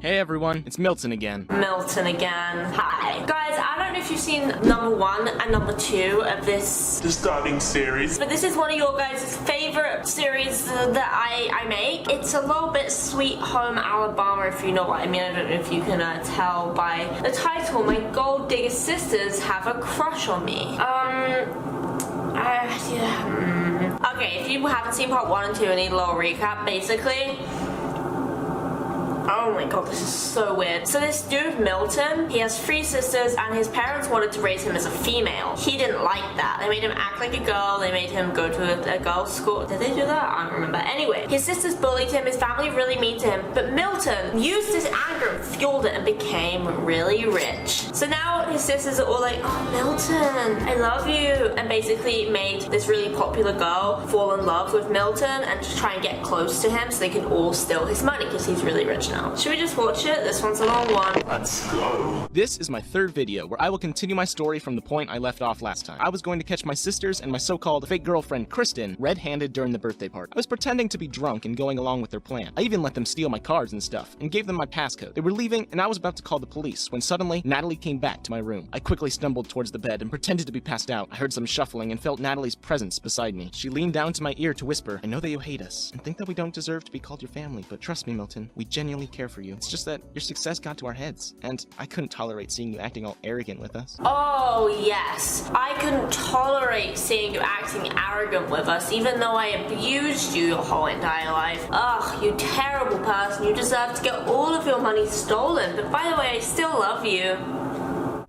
Hey everyone, it's Milton again. Milton again. Hi. Guys, I don't know if you've seen number 1 and number 2 of this disturbing series, but this is one of your guys' favorite series that I make. It's a little bit Sweet Home Alabama, if you know what I mean. I don't know if you can tell by the title. My gold digger sisters have a crush on me. Okay, if you haven't seen part 1 and 2, I need a little recap. Basically, oh my god, this is so weird. So this dude, Milton, he has 3 sisters and his parents wanted to raise him as a female. He didn't like that. They made him act like a girl. They made him go to a girls' school. Did they do that? I don't remember. Anyway, his sisters bullied him. His family really mean to him. But Milton used his anger and fueled it and became really rich. So now his sisters are all like, oh, Milton, I love you. And basically made this really popular girl fall in love with Milton and to try and get close to him so they can all steal his money because he's really rich now. Should we just watch it? This one's a long one. let's go. This is my 3rd video where I will continue my story from the point I left off last time. I was going to catch my sisters and my so-called fake girlfriend Kristen red-handed during the birthday party. I was pretending to be drunk and going along with their plan. I even let them steal my cards and stuff and gave them my passcode. They were leaving and I was about to call the police when suddenly Natalie came back to my room. I quickly stumbled towards the bed and pretended to be passed out. I heard some shuffling and felt Natalie's presence beside me. She leaned down to my ear to whisper, I know that you hate us and think that we don't deserve to be called your family, but trust me, Milton, we genuinely care for you. It's just that your success got to our heads, and I couldn't tolerate seeing you acting all arrogant with us. Oh, yes. I couldn't tolerate seeing you acting arrogant with us, even though I abused you your whole entire life. Ugh, you terrible person. You deserve to get all of your money stolen. But by the way, I still love you.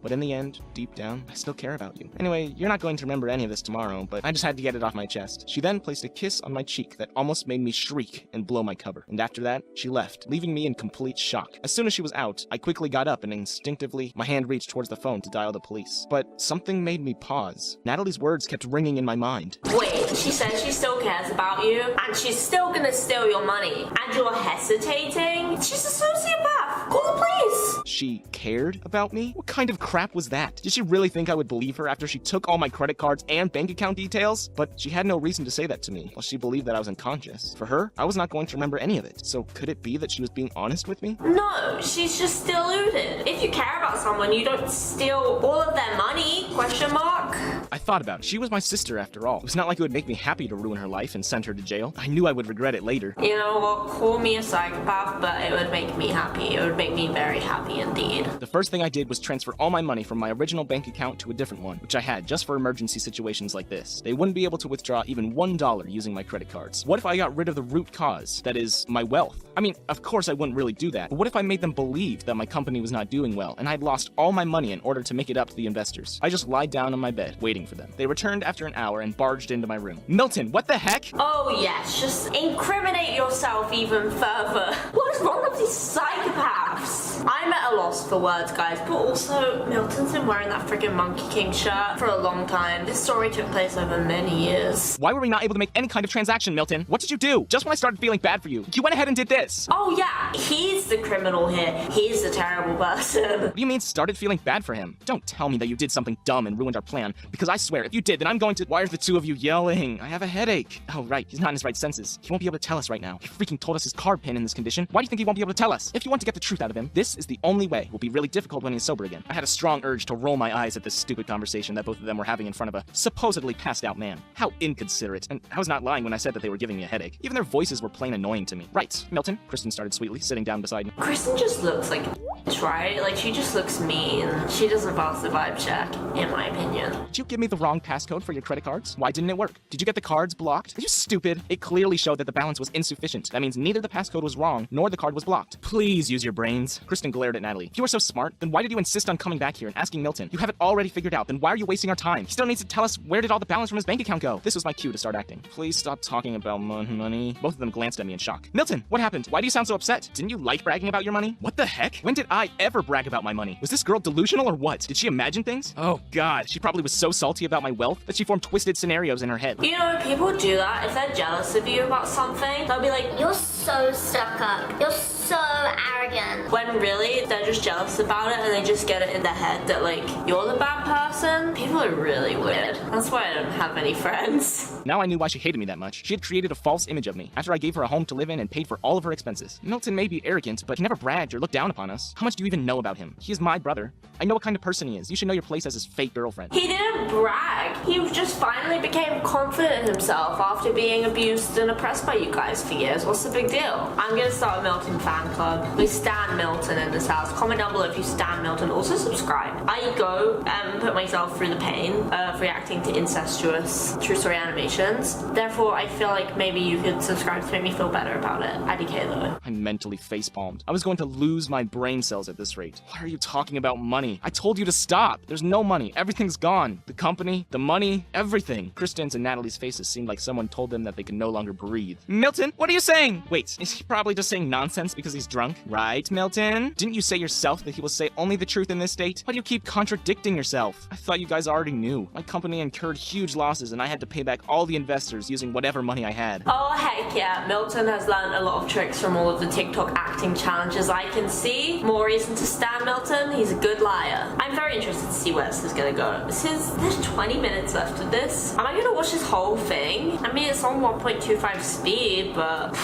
But in the end, deep down, I still care about you. Anyway, you're not going to remember any of this tomorrow, but I just had to get it off my chest. She then placed a kiss on my cheek that almost made me shriek and blow my cover. And after that, she left, leaving me in complete shock. As soon as she was out, I quickly got up and instinctively, my hand reached towards the phone to dial the police. But something made me pause. Natalie's words kept ringing in my mind. Wait, she says she still cares about you, and she's still gonna steal your money, and you're hesitating? She's a sociopath! Call the police! She cared about me? What kind of crap was that? Did she really think I would believe her after she took all my credit cards and bank account details? But she had no reason to say that to me. Well, she believed that I was unconscious. For her, I was not going to remember any of it. So could it be that she was being honest with me? No, she's just deluded. If you care about someone, you don't steal all of their money? Question mark? I thought about it. She was my sister after all. It was not like it would make me happy to ruin her life and send her to jail. I knew I would regret it later. You know what? Call me a psychopath, but it would make me happy. It would make me very happy indeed. The first thing I did was transfer all my money from my original bank account to a different one, which I had just for emergency situations like this. They wouldn't be able to withdraw even $1 using my credit cards. What if I got rid of the root cause? That is, my wealth. I mean, of course I wouldn't really do that, but what if I made them believe that my company was not doing well and I'd lost all my money in order to make it up to the investors? I just lied down on my bed, waiting for them. They returned after an hour and barged into my room. Milton, what the heck? Oh yes, just incriminate yourself even further. What is wrong with these psychopaths? I'm at a loss for words, guys, but also Milton's been wearing that freaking Monkey King shirt for a long time. This story took place over many years. Why were we not able to make any kind of transaction, Milton? What did you do? Just when I started feeling bad for you, you went ahead and did this. Oh yeah, he's the criminal here. He's the terrible person. What do you mean started feeling bad for him? Don't tell me that you did something dumb and ruined our plan, because I swear, if you did, then I'm going to— Why are the two of you yelling? I have a headache. Oh right, he's not in his right senses. He won't be able to tell us right now. He freaking told us his card pin in this condition. Why do you think he won't be able to tell us? If you want to get the truth out of him, this is the only way. It will be really difficult when he's sober again. I had a strong urge to roll my eyes at this stupid conversation that both of them were having in front of a supposedly passed out man. How inconsiderate. And I was not lying when I said that they were giving me a headache. Even their voices were plain annoying to me. Right, Milton, Kristen started sweetly, sitting down beside me. Kristen just looks like a bitch, right? Like, she just looks mean. She doesn't pass the vibe check, in my opinion. Did you give me the wrong passcode for your credit cards? Why didn't it work? Did you get the cards blocked? Are you stupid? It clearly showed that the balance was insufficient. That means neither the passcode was wrong, nor the card was blocked. Please use your brains. Kristen glared at Natalie. If you are so smart, then why did you insist on coming back here and asking Milton? You have it already figured out, then why are you wasting our time? He still needs to tell us where did all the balance from his bank account go. This was my cue to start acting. Please stop talking about money. Both of them glanced at me in shock. Milton, what happened? Why do you sound so upset? Didn't you like bragging about your money? What the heck? When did I ever brag about my money? Was this girl delusional or what? Did she imagine things? Oh god, she probably was so salty about my wealth that she formed twisted scenarios in her head. You know, people do that. If they're jealous of you about something, they'll be like, You're so stuck up. You're so arrogant. when really they're just jealous about it and they just get it in their head that like, you're the bad person. People are really weird. That's why I don't have any friends. Now I knew why she hated me that much. She had created a false image of me after I gave her a home to live in and paid for all of her expenses. Milton may be arrogant, but he never bragged or looked down upon us. How much do you even know about him? He is my brother. I know what kind of person he is. You should know your place as his fake girlfriend. He didn't brag. He just finally became confident in himself after being abused and oppressed by you guys for years. What's the big deal? I'm gonna start a Milton fan club. We stan Milton in this house. Comment down below if you stan Milton. Also subscribe. I go and put myself through the pain of reacting to incestuous true story animations. Therefore, I feel like maybe you could subscribe to make me feel better about it. IDK though. I mentally facepalmed. I was going to lose my brain cells at this rate. Why are you talking about money? I told you to stop. There's no money. Everything's gone. The company, the money, everything. Kristen's and Natalie's faces seemed like someone told them that they could no longer breathe. Milton, what are you saying? Wait, is he probably just saying nonsense because he's drunk? Right, Milton? Didn't you say yourself that he will say only the truth in this state? Why do you keep contradicting yourself? I thought you guys already knew. My company incurred huge losses and I had to pay back all the investors using whatever money I had. Oh heck yeah, Milton has learned a lot of tricks from all of the TikTok acting challenges I can see. More reason to stand Milton, he's a good liar. I'm very interested to see where this is gonna go. There's 20 minutes left of this. Am I gonna watch this whole thing? I mean, it's on 1.25 speed, but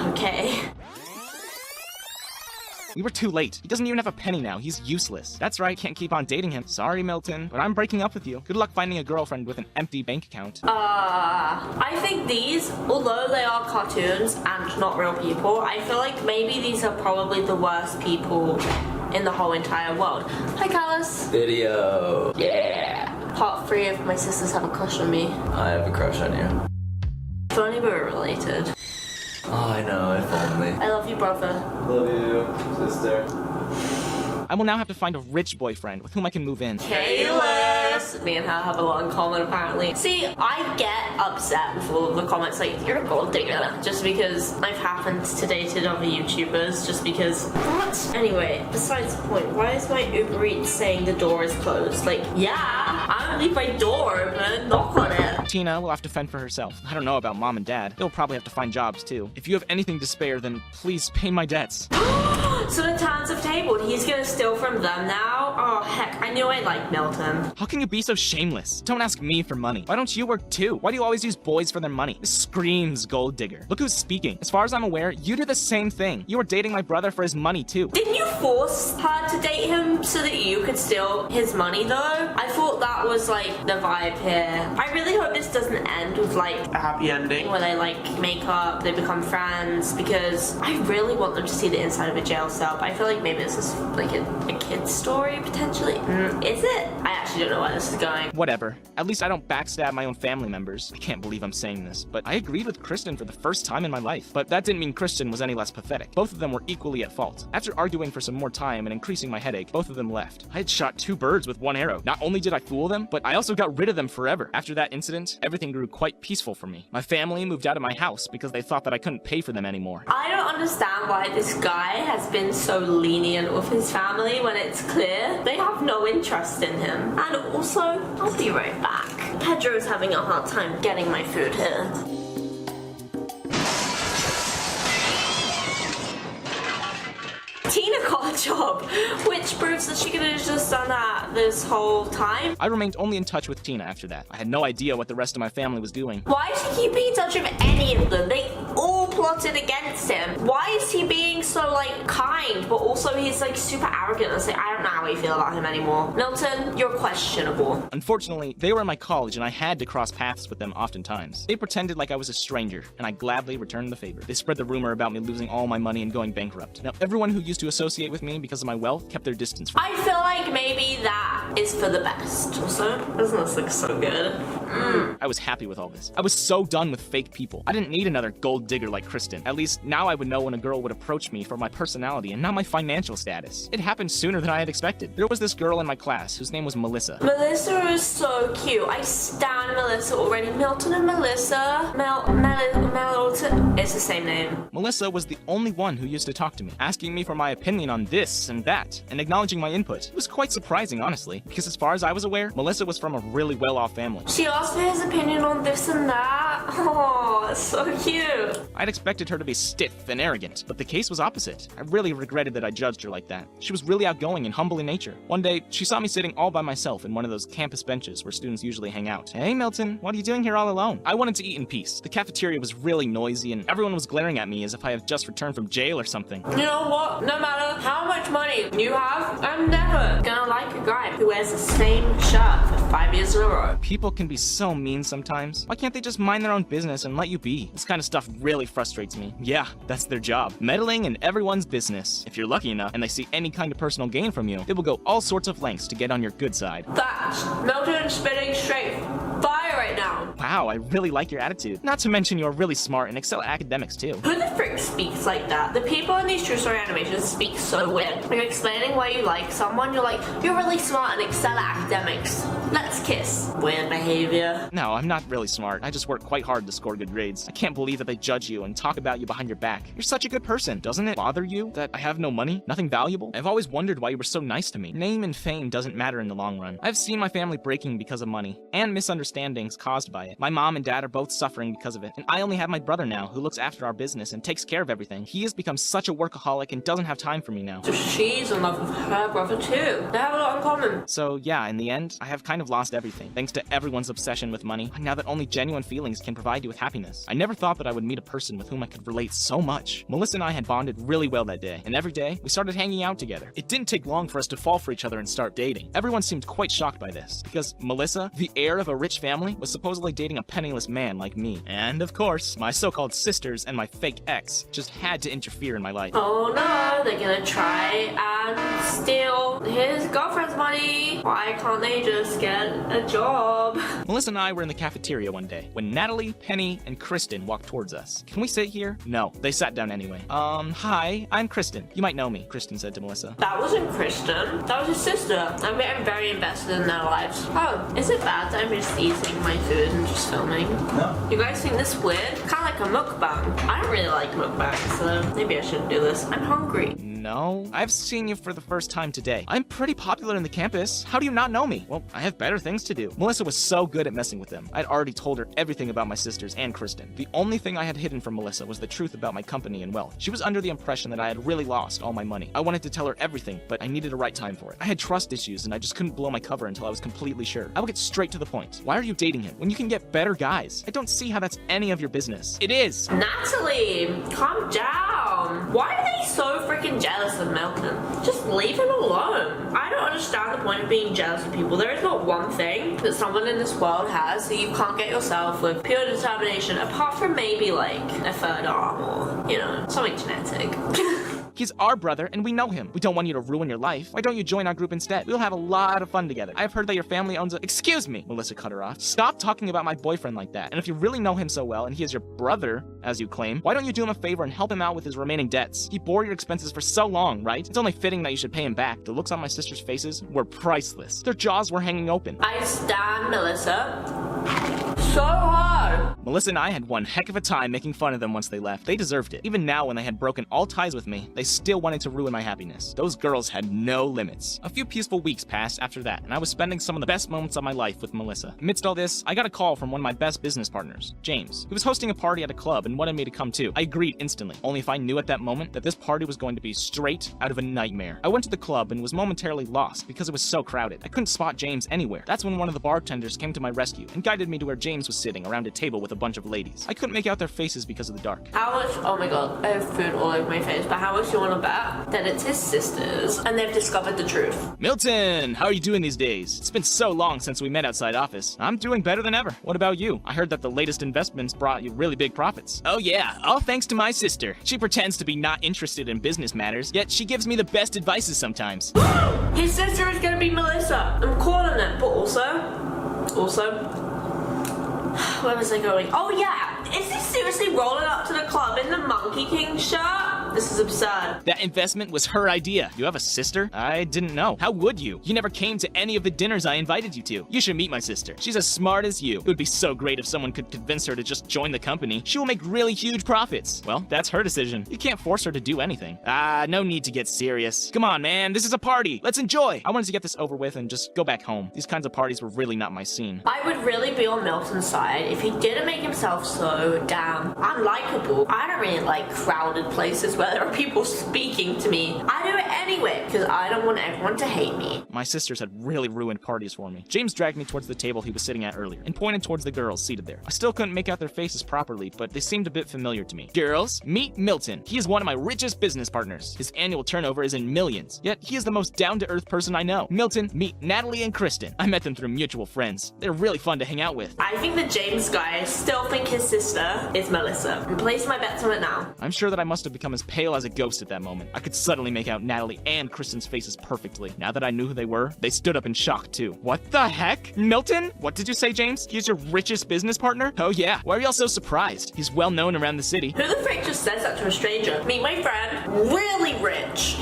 okay. We were too late. He doesn't even have a penny now. He's useless. That's right, can't keep on dating him. Sorry, Milton, but I'm breaking up with you. Good luck finding a girlfriend with an empty bank account. I think these, although they are cartoons and not real people, I feel like maybe these are probably the worst people in the whole entire world. Hi, Callus. Video. Yeah. Part 3 of my sisters have a crush on me. I have a crush on you. If only we were related. Oh, I know, if only. I love you, brother. Love you, sister. I will now have to find a rich boyfriend with whom I can move in. Kayless! Me and her have a lot in common, apparently. See, I get upset with all of the comments like, you're a gold digger, just because I've happened to date other YouTubers, just because... What? Anyway, besides the point, why is my Uber Eats saying the door is closed? Like, yeah, I'm gonna leave my door open, knock on it. Tina will have to fend for herself. I don't know about mom and dad. They'll probably have to find jobs too. If you have anything to spare, then please pay my debts. So the Tans have tabled. He's gonna steal from them now? Oh, heck, I knew I liked Milton. How can you be so shameless? Don't ask me for money. Why don't you work too? Why do you always use boys for their money? This screams gold digger. Look who's speaking. As far as I'm aware, you do the same thing. You were dating my brother for his money too. Didn't you force her to date him so that you could steal his money though? I thought that was like the vibe here. I really hope this doesn't end with like A happy ending. where they like make up, they become friends, because I really want them to see the inside of a jail cell, but I feel like maybe this is like a kid's story potentially. Is it? I actually don't know where this is going. Whatever. At least I don't backstab my own family members. I can't believe I'm saying this, but I agreed with Kristen for the first time in my life. But that didn't mean Kristen was any less pathetic. Both of them were equally at fault. After arguing for some more time and increasing my headache, both of them left. I had shot 2 birds with 1 arrow. Not only did I fool them, but I also got rid of them forever. After that incident, everything grew quite peaceful for me. My family moved out of my house because they thought that I couldn't pay for them anymore. I don't understand why this guy has been so lenient with his family when it's clear they have no interest in him. And also, I'll be right back. Pedro's having a hard time getting my food here. Tina got a job, which proves that she could have just done that this whole time. I remained only in touch with Tina after that. I had no idea what the rest of my family was doing. Why is he keeping in touch with any of them? They all plotted against him. Why is he being so, like, kind, but also he's, like, super arrogant and say, I don't know how we feel about him anymore. Milton, you're questionable. Unfortunately, they were in my college and I had to cross paths with them oftentimes. They pretended like I was a stranger, and I gladly returned the favor. They spread the rumor about me losing all my money and going bankrupt. Now, everyone who used to associate with me because of my wealth kept their distance from me. I feel like maybe that is for the best. Also, doesn't this look so good? I was happy with all this. I was so done with fake people. I didn't need another gold digger like Kristen. At least now I would know when a girl would approach me for my personality and not my financial status. It happened sooner than I had expected. There was this girl in my class whose name was Melissa. Melissa is so cute. I stan Melissa already. Milton and Melissa. Melton. It's the same name. Melissa was the only one who used to talk to me, asking me for my opinion on this and that, and acknowledging my input. It was quite surprising, honestly, because as far as I was aware, Melissa was from a really well-off family. She asked for his opinion on this and that. Oh, it's so cute. I'd expected her to be stiff and arrogant, but the case was opposite. I really regretted that I judged her like that. She was really outgoing and humble in nature. One day, she saw me sitting all by myself in one of those campus benches where students usually hang out. Hey, Milton, what are you doing here all alone? I wanted to eat in peace. The cafeteria was really noisy and everyone was glaring at me as if I had just returned from jail or something. You know what? No matter how much money you have, I'm never gonna like a guy who wears the same shirt for 5 years in a row. People can be so mean sometimes. Why can't they just mind their own business and let you be? This kind of stuff really frustrates me. Yeah, that's their job. Meddling in everyone's business. If you're lucky enough and they see any kind of personal gain from you, they will go all sorts of lengths to get on your good side. That's Milton spitting straight fire right now. Wow, I really like your attitude. Not to mention you're really smart and excel at academics too. Who the frick speaks like that? The people in these true story animations speak so weird. When you're explaining why you like someone, you're like, you're really smart and excel at academics. Let's kiss. Weird behavior. No, I'm not really smart. I just work quite hard to score good grades. I can't believe that they judge you and talk about you behind your back. You're such a good person. Doesn't it bother you that I have no money? Nothing valuable? I've always wondered why you were so nice to me. Name and fame doesn't matter in the long run. I've seen my family breaking because of money and misunderstandings caused by it. My mom and dad are both suffering because of it, and I only have my brother now who looks after our business and takes care of everything. He has become such a workaholic and doesn't have time for me now. So she's in love with her brother too. They have a lot in common. So yeah, in the end, I have kind of lost everything, thanks to everyone's obsession with money, now that only genuine feelings can provide you with happiness. I never thought that I would meet a person with whom I could relate so much. Melissa and I had bonded really well that day, and every day, we started hanging out together. It didn't take long for us to fall for each other and start dating. Everyone seemed quite shocked by this, because Melissa, the heir of a rich family, was supposedly dating a penniless man like me. And of course, my so-called sisters and my fake ex just had to interfere in my life. Oh no, they're gonna try and steal his girlfriend's money. Why can't they just get a job? Melissa and I were in the cafeteria one day when Natalie, Penny, and Kristen walked towards us. Can we sit here? No, they sat down anyway. Hi, I'm Kristen. You might know me, Kristen said to Melissa. That wasn't Kristen. That was his sister. I'm very invested in their lives. Oh, is it bad that I'm just eating my food and just filming? No. You guys think this weird? Kind of like a mukbang. I don't really like mukbangs, so maybe I shouldn't do this. I'm hungry. No, I've seen you for the first time today. I'm pretty popular in the campus. How do you not know me? Well, I have better things to do. Melissa was so good at messing with them. I'd already told her everything about my sisters and Kristen. The only thing I had hidden from Melissa was the truth about my company and wealth. She was under the impression that I had really lost all my money. I wanted to tell her everything, but I needed a right time for it. I had trust issues and I just couldn't blow my cover until I was completely sure. I will get straight to the point. Why are you dating him when you can get better guys? I don't see how that's any of your business. It is. Natalie, calm down. Why are they so freaking jealous of Milton? Just leave him alone. I don't understand the point of being jealous of people. There is not one thing that someone in this world has that you can't get yourself with pure determination, apart from maybe like a third arm or, you know, something genetic. He's our brother, and we know him. We don't want you to ruin your life. Why don't you join our group instead? We'll have a lot of fun together. I've heard that your family owns a— Excuse me, Melissa cut her off. Stop talking about my boyfriend like that. And if you really know him so well, and he is your brother, as you claim, why don't you do him a favor and help him out with his remaining debts? He bore your expenses for so long, right? It's only fitting that you should pay him back. The looks on my sisters' faces were priceless. Their jaws were hanging open. I stand Melissa so hard. Melissa and I had one heck of a time making fun of them once they left. They deserved it. Even now, when they had broken all ties with me, they still wanted to ruin my happiness. Those girls had no limits. A few peaceful weeks passed after that, and I was spending some of the best moments of my life with Melissa. Amidst all this, I got a call from one of my best business partners, James. He was hosting a party at a club and wanted me to come too. I agreed instantly, only if I knew at that moment that this party was going to be straight out of a nightmare. I went to the club and was momentarily lost because it was so crowded. I couldn't spot James anywhere. That's when one of the bartenders came to my rescue and guided me to where James was sitting around a table with a bunch of ladies. I couldn't make out their faces because of the dark. How much, oh my god, I have food all over my face, but how much do you want to bet that it's his sisters and they've discovered the truth? Milton, how are you doing these days? It's been so long since we met outside office. I'm doing better than ever. What about you? I heard that the latest investments brought you really big profits. Oh yeah, all thanks to my sister. She pretends to be not interested in business matters, yet she gives me the best advices sometimes. His sister is gonna be Melissa. I'm calling it, but also, Where was I going? Oh yeah, is he seriously rolling up to the club in the Monkey King shirt? This is absurd. That investment was her idea. You have a sister? I didn't know. How would you? You never came to any of the dinners I invited you to. You should meet my sister. She's as smart as you. It would be so great if someone could convince her to just join the company. She will make really huge profits. Well, that's her decision. You can't force her to do anything. No need to get serious. Come on, man. This is a party. Let's enjoy. I wanted to get this over with and just go back home. These kinds of parties were really not my scene. I would really be on Milton's side if he didn't make himself so damn unlikable. I don't really like crowded places where there are people speaking to me. I do it anyway because I don't want everyone to hate me. My sisters had really ruined parties for me. James dragged me towards the table he was sitting at earlier and pointed towards the girls seated there. I still couldn't make out their faces properly, but they seemed a bit familiar to me. Girls, meet Milton. He is one of my richest business partners. His annual turnover is in millions, yet he is the most down-to-earth person I know. Milton, meet Natalie and Kristen. I met them through mutual friends. They're really fun to hang out with. I think the James guy still think his sister is Melissa. I'm placing my bets on it now. I'm sure that I must have become as pale as a ghost at that moment. I could suddenly make out Natalie and Kristen's faces perfectly. Now that I knew who they were, they stood up in shock too. What the heck? Milton? What did you say, James? He's your richest business partner? Oh yeah. Why are y'all so surprised? He's well known around the city. Who the frick just says that to a stranger? Meet my friend. Really rich.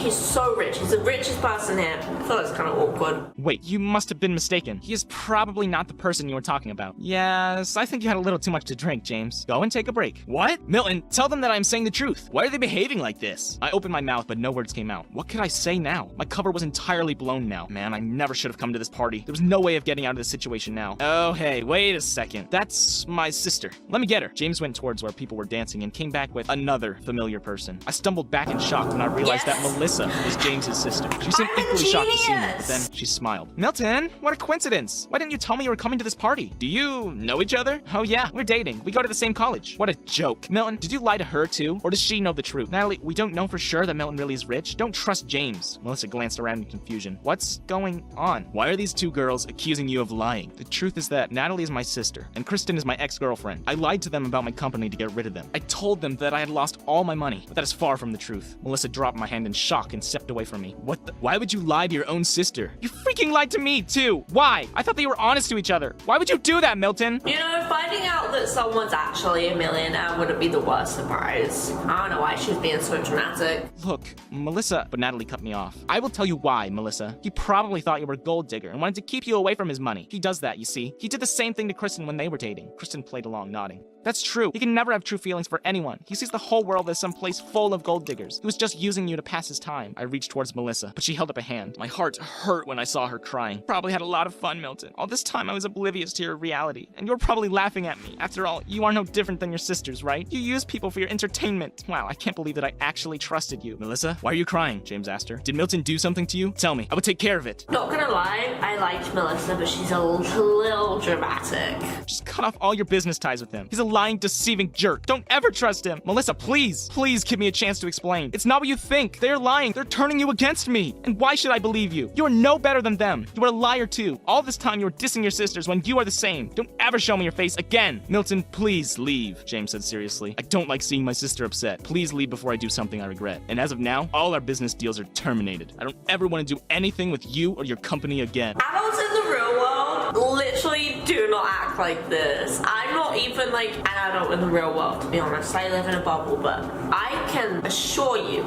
He's so rich. He's the richest person here. I thought it was kind of awkward. Wait, you must have been mistaken. He is probably not the person you were talking about. Yes, I think you had a little too much to drink, James. Go and take a break. What? Milton, tell them that I'm saying the truth. Why are they behaving like this? I opened my mouth, but no words came out. What could I say now? My cover was entirely blown now. Man, I never should have come to this party. There was no way of getting out of this situation now. Oh, hey, wait a second. That's my sister. Let me get her. James went towards where people were dancing and came back with another familiar person. I stumbled back in shock when I realized that Melissa was James's sister. She seemed equally shocked to see me, but then she smiled. Milton, what a coincidence. Why didn't you tell me you were coming to this party? Do you know each other? Oh yeah, we're dating. We go to the same college. What a joke. Milton, did you lie to her too? Or does she know the truth? Natalie, we don't know for sure that Milton really is rich. Don't trust James. Melissa glanced around in confusion. What's going on? Why are these two girls accusing you of lying? The truth is that Natalie is my sister, and Kristen is my ex-girlfriend. I lied to them about my company to get rid of them. I told them that I had lost all my money, but that is far from the truth. Melissa dropped my hand in shock and stepped away from me. What the? Why would you lie to your own sister? You freaking lied to me, too! Why? I thought they were honest to each other. Why would you do that, Milton? You know, finding out that someone's actually a millionaire wouldn't be the worst surprise. I don't know why she's being so dramatic. Look, Melissa... But Natalie cut me off. I will tell you why, Melissa. He probably thought you were a gold digger and wanted to keep you away from his money. He does that, you see. He did the same thing to Kristen when they were dating. Kristen played along, nodding. That's true. He can never have true feelings for anyone. He sees the whole world as some place full of gold diggers. He was just using you to pass his time. I reached towards Melissa, but she held up a hand. My heart hurt when I saw her crying. Probably had a lot of fun, Milton. All this time I was oblivious to your reality, and you're probably laughing at me. After all, you are no different than your sisters, right? You use people for your entertainment. Wow, I can't believe that I actually trusted you. Melissa, why are you crying? James asked her. Did Milton do something to you? Tell me. I will take care of it. Not gonna lie, I liked Melissa, but she's a little dramatic. Just cut off all your business ties with him. He's a lying, deceiving jerk. Don't ever trust him. Melissa, please give me a chance to explain. It's not what you think. They're lying. They're turning you against me. And why should I believe you? You are no better than them. You are a liar too. All this time you were dissing your sisters when you are the same. Don't ever show me your face again. Milton, please leave, James said seriously. I don't like seeing my sister upset. Please leave before I do something I regret. And as of now, all our business deals are terminated. I don't ever want to do anything with you or your company again. Adults in the real world literally do not act like this. I'm not even like an adult in the real world, to be honest. I live in a bubble, but I can assure you,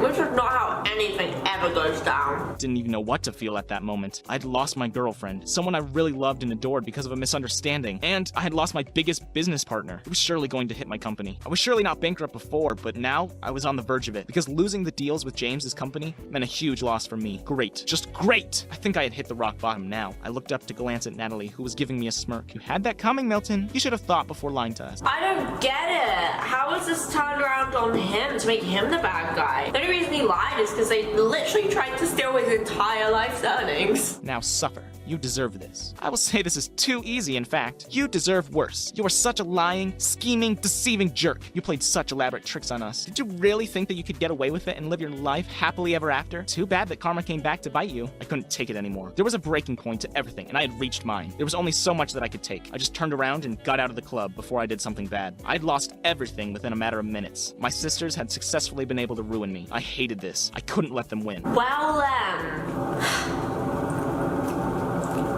this is not how anything ever goes down. Didn't even know what to feel at that moment. I'd lost my girlfriend, someone I really loved and adored because of a misunderstanding, and I had lost my biggest business partner. It was surely going to hit my company. I was surely not bankrupt before, but now I was on the verge of it because losing the deals with James's company meant a huge loss for me. Great. Just great. I think I had hit the rock bottom now. I looked up to glance at Natalie, who was giving me a smirk. You had that coming, Milton. You should have thought before lying to us. I don't get it. How is this turned around on him to make him the bad guy? The only reason he lied is because they literally tried to steal his entire life's earnings. Now suffer. You deserve this. I will say this is too easy, in fact. You deserve worse. You are such a lying, scheming, deceiving jerk. You played such elaborate tricks on us. Did you really think that you could get away with it and live your life happily ever after? Too bad that karma came back to bite you. I couldn't take it anymore. There was a breaking point to everything, and I had reached mine. There was only so much that I could take. I just turned around and got out of the club before I did something bad. I'd lost everything within a matter of minutes. My sisters had successfully been able to ruin me. I hated this. I couldn't let them win. Well then.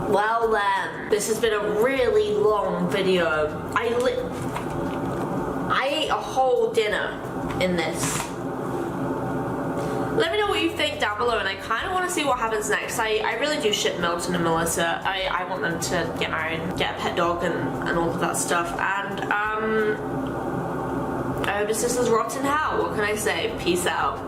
Well then, this has been a really long video. I ate a whole dinner in this. Let me know what you think down below, and I kind of want to see what happens next. I really do ship Milton and Melissa. I want them to get married, get a pet dog, and all of that stuff. And I hope his sisters rot in hell. What can I say? Peace out.